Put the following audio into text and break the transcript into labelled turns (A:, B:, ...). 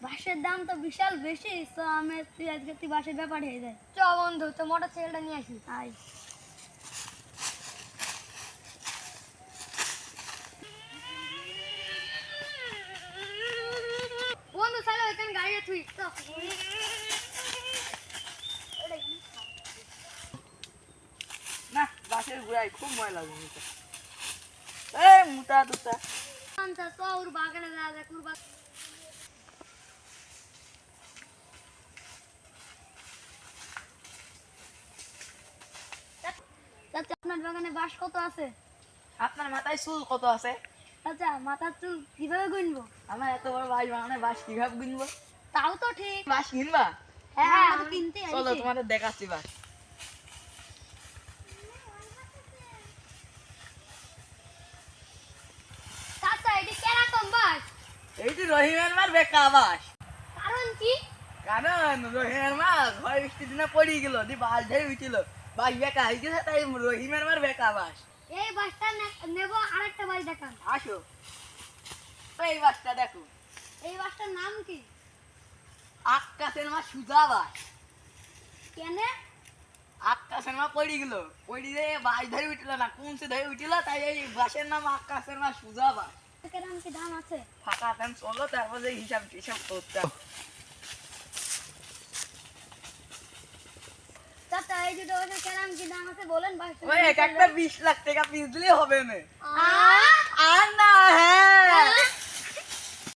A: বাঁশের দাম তো বিশাল বেশি, তো তুই আজকে বাঁশের ব্যাপার হয়ে যায়।
B: চ বন্ধু, তো মোটর সাইকেলটা নিয়ে আসি।
A: আয়
B: বন্ধু চলো এখানে গাড়িটা থুই তো।
C: না বাসের ঘুরাই খুব ময়লা জমিতে। এই মোটা দুটা
A: তো ওর বাগানে যা দেখ ওর চাচা, আপনার বাগানে বাঁশ কত আছে?
C: আপনার মাথায় চুল কত আছে?
A: চাচা, মাথার চুল কিভাবে গুনবো?
C: আমার এত বড় বাস বাগানে বাস কিভাবে কিনবো?
A: তাও তো ঠিক।
C: বাস কিনবা?
A: হ্যাঁ, আমরা তো কিনতে
C: চলো
A: আইছি।
C: তোমাদের দেখাচ্ছি বাস।
A: চাচা, এটি কেরকম বাঁশ?
C: এইটি রহিমের মার বেকা বাস।
A: কারণ কি?
C: কারণ রহিমের মা ঘর বৃষ্টির দিনে পড়ে গেল, দি বাস ধরে উঠছিল, বাস বেকা হয়ে গেছে, তাই রহিমের মার বেকা বাস।
A: এই বাঁশটা নেব, আরেকটা বাঁশ দেখান।
C: আসো এই বাসটা দেখো,
A: এই বাঁশটার নাম কি?
C: আকাশের মা সুজা বাস।
A: কেন?
C: আকাশের মা পড়ে গেল, পড়ে দিয়ে বাস ধরে উঠল না, কোন সে ধরে উঠল, তাই এই বাসের নাম আকাশের মা সুজা বাস।
A: কেরকম কি দাম আছে?
C: ফাঁকা দেন চলো, তারপরে হিসাব টিসাব করতে হবে।
A: চাচা, এই দুটো বাঁশের কেরকম কি দাম আছে বলেন? বাঁশটা
C: ওই এক একটা 20 লাখ টাকা পিস দিলে হবে না।
A: আ
C: আর না, হ্যাঁ